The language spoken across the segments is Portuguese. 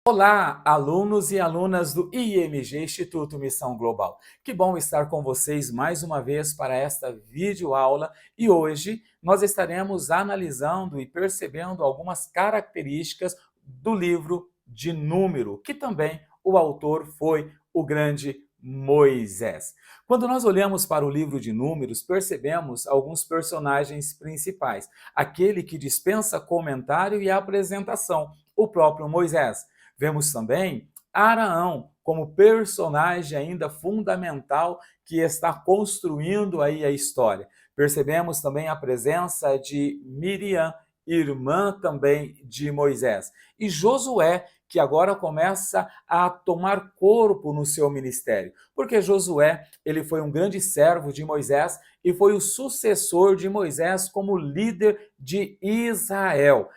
Olá, alunos e alunas do IMG, Instituto Missão Global. Que bom estar com vocês mais uma vez para esta videoaula e hoje nós estaremos analisando e percebendo algumas características do livro de Número, que também o autor foi o grande Moisés. Quando nós olhamos para o livro de Números, percebemos alguns personagens principais. Aquele que dispensa comentário e apresentação, o próprio Moisés. Vemos também Araão como personagem ainda fundamental que está construindo aí a história. Percebemos também a presença de Miriam, irmã também de Moisés. E Josué, que agora começa a tomar corpo no seu ministério. Porque Josué, ele foi um grande servo de Moisés e foi o sucessor de Moisés como líder de Israel.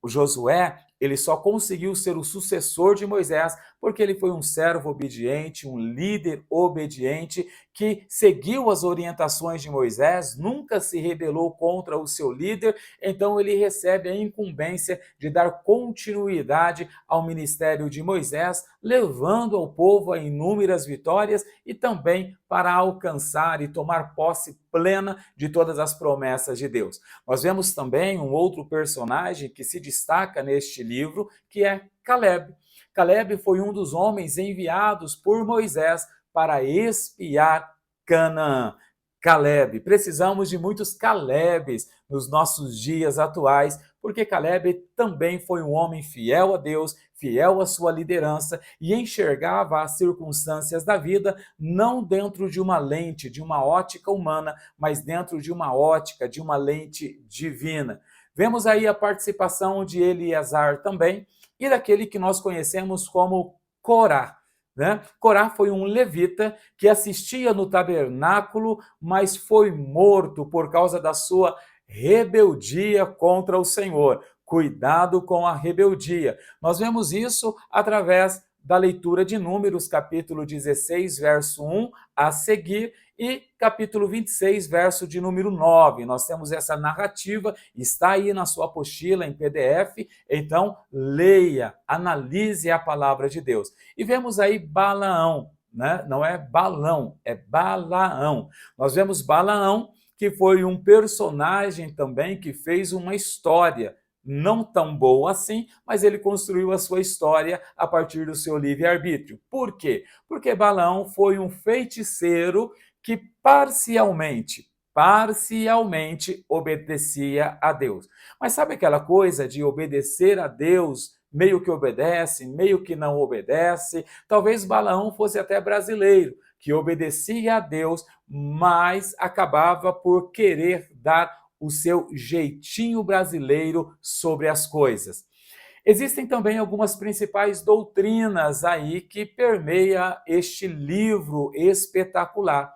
Josué, ele só conseguiu ser o sucessor de Moisés porque ele foi um servo obediente, um líder obediente, que seguiu as orientações de Moisés, nunca se rebelou contra o seu líder, então ele recebe a incumbência de dar continuidade ao ministério de Moisés, levando ao povo a inúmeras vitórias e também para alcançar e tomar posse plena de todas as promessas de Deus. Nós vemos também um outro personagem que se destaca neste livro, que é Caleb. Caleb foi um dos homens enviados por Moisés para espiar Canaã. Caleb, precisamos de muitos Calebes nos nossos dias atuais, porque Caleb também foi um homem fiel a Deus, fiel à sua liderança e enxergava as circunstâncias da vida não dentro de uma lente, de uma ótica humana, mas dentro de uma ótica, de uma lente divina. Vemos aí a participação de Eleazar também e daquele que nós conhecemos como Corá. Corá foi um levita que assistia no tabernáculo, mas foi morto por causa da sua rebeldia contra o Senhor. Cuidado com a rebeldia. Nós vemos isso através da leitura de Números, capítulo 16, verso 1 a seguir, e capítulo 26, verso de número 9. Nós temos essa narrativa, está aí na sua apostila em PDF, então leia, analise a palavra de Deus. E vemos aí Balaão, não é Balão, é Balaão. Nós vemos Balaão, que foi um personagem também que fez uma história, não tão boa assim, mas ele construiu a sua história a partir do seu livre-arbítrio. Por quê? Porque Balaão foi um feiticeiro que parcialmente obedecia a Deus. Mas sabe aquela coisa de obedecer a Deus, meio que obedece, meio que não obedece? Talvez Balaão fosse até brasileiro, que obedecia a Deus, mas acabava por querer dar o seu jeitinho brasileiro sobre as coisas. Existem também algumas principais doutrinas aí que permeia este livro espetacular.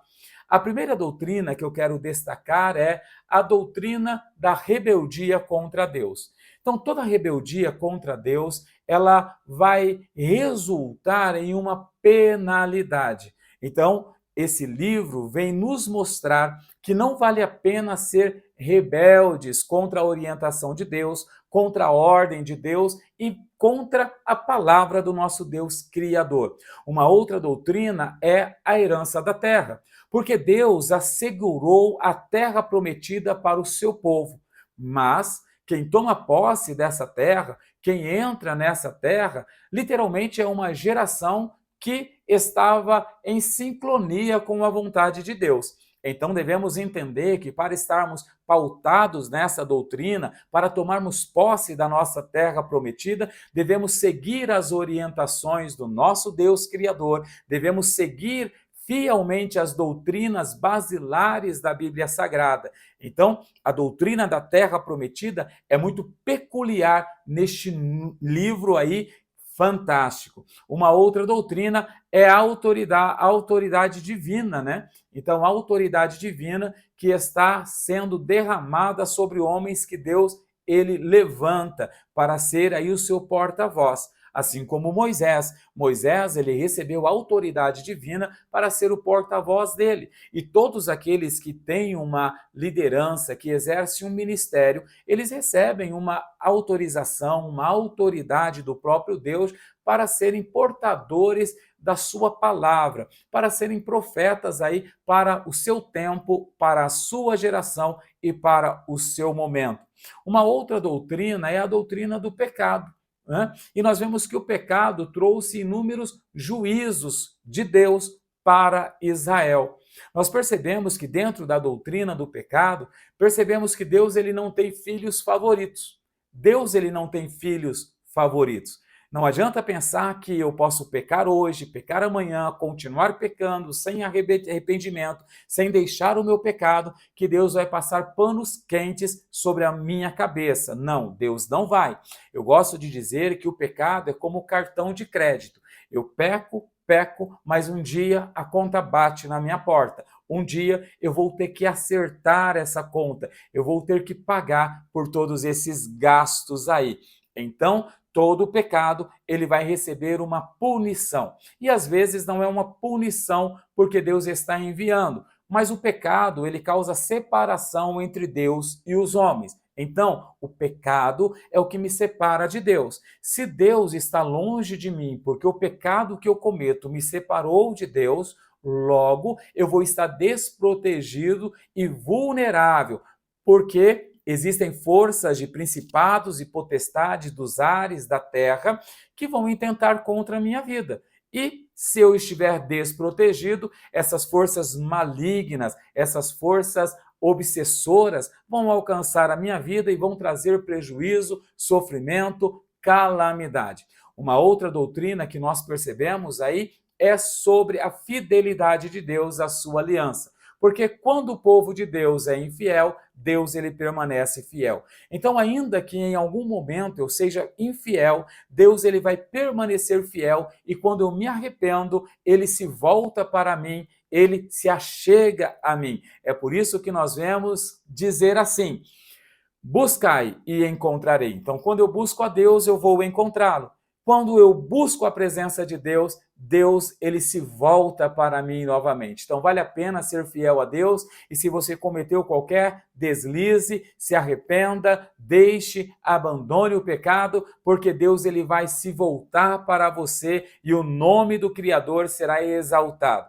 A primeira doutrina que eu quero destacar é a doutrina da rebeldia contra Deus. Então, toda rebeldia contra Deus, ela vai resultar em uma penalidade. Então, esse livro vem nos mostrar que não vale a pena ser rebeldes contra a orientação de Deus, contra a ordem de Deus e contra a palavra do nosso Deus Criador. Uma outra doutrina é a herança da terra, porque Deus assegurou a terra prometida para o seu povo, mas quem toma posse dessa terra, quem entra nessa terra, literalmente é uma geração que estava em sincronia com a vontade de Deus. Então devemos entender que para estarmos pautados nessa doutrina, para tomarmos posse da nossa terra prometida, devemos seguir as orientações do nosso Deus Criador, devemos seguir fielmente as doutrinas basilares da Bíblia Sagrada. Então, a doutrina da terra prometida é muito peculiar neste livro aí, fantástico. Uma outra doutrina é a autoridade divina, Então, a autoridade divina que está sendo derramada sobre homens que Deus ele levanta para ser aí o seu porta-voz. assim como Moisés. Moisés, ele recebeu a autoridade divina para ser o porta-voz dele. E todos aqueles que têm uma liderança, que exercem um ministério, eles recebem uma autorização, uma autoridade do próprio Deus para serem portadores da sua palavra, para serem profetas aí para o seu tempo, para a sua geração e para o seu momento. Uma outra doutrina é a doutrina do pecado, né? E nós vemos que o pecado trouxe inúmeros juízos de Deus para Israel. Nós percebemos que dentro da doutrina do pecado, percebemos que Deus ele não tem filhos favoritos. Deus ele não tem filhos favoritos. Não adianta pensar que eu posso pecar hoje, pecar amanhã, continuar pecando sem arrependimento, sem deixar o meu pecado, que Deus vai passar panos quentes sobre a minha cabeça. Não, Deus não vai. Eu gosto de dizer que o pecado é como cartão de crédito. Eu peco, mas um dia a conta bate na minha porta. Um dia eu vou ter que acertar essa conta, eu vou ter que pagar por todos esses gastos aí. Então, todo pecado, ele vai receber uma punição. E às vezes não é uma punição porque Deus está enviando, mas o pecado, ele causa separação entre Deus e os homens. Então, o pecado é o que me separa de Deus. Se Deus está longe de mim, porque o pecado que eu cometo me separou de Deus, logo eu vou estar desprotegido e vulnerável, porque existem forças de principados e potestades dos ares da terra que vão intentar contra a minha vida. E se eu estiver desprotegido, essas forças malignas, essas forças obsessoras vão alcançar a minha vida e vão trazer prejuízo, sofrimento, calamidade. Uma outra doutrina que nós percebemos aí é sobre a fidelidade de Deus à sua aliança. Porque quando o povo de Deus é infiel, Deus ele permanece fiel. Então, ainda que em algum momento eu seja infiel, Deus ele vai permanecer fiel e quando eu me arrependo, ele se volta para mim, ele se achega a mim. É por isso que nós vemos dizer assim: buscai e encontrarei. Então, quando eu busco a Deus, eu vou encontrá-lo. Quando eu busco a presença de Deus, Deus ele se volta para mim novamente. Então vale a pena ser fiel a Deus e se você cometeu qualquer deslize, se arrependa, deixe, abandone o pecado, porque Deus ele vai se voltar para você e o nome do Criador será exaltado.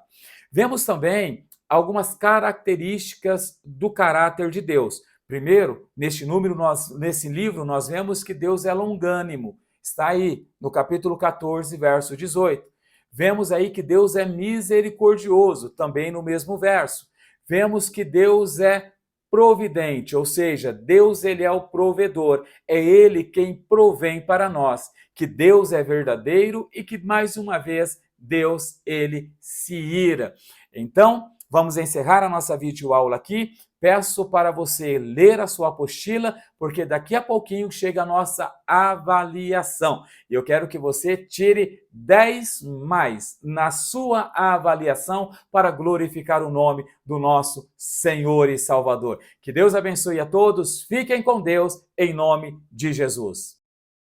Vemos também algumas características do caráter de Deus. Primeiro, nesse livro, nós vemos que Deus é longânimo. Está aí no capítulo 14, verso 18. Vemos aí que Deus é misericordioso, também no mesmo verso. Vemos que Deus é providente, ou seja, Deus ele é o provedor, é ele quem provém para nós, que Deus é verdadeiro e que mais uma vez Deus ele se ira. Então, vamos encerrar a nossa videoaula aqui. Peço para você ler a sua apostila, porque daqui a pouquinho chega a nossa avaliação. E eu quero que você tire 10 mais na sua avaliação para glorificar o nome do nosso Senhor e Salvador. Que Deus abençoe a todos. Fiquem com Deus, em nome de Jesus.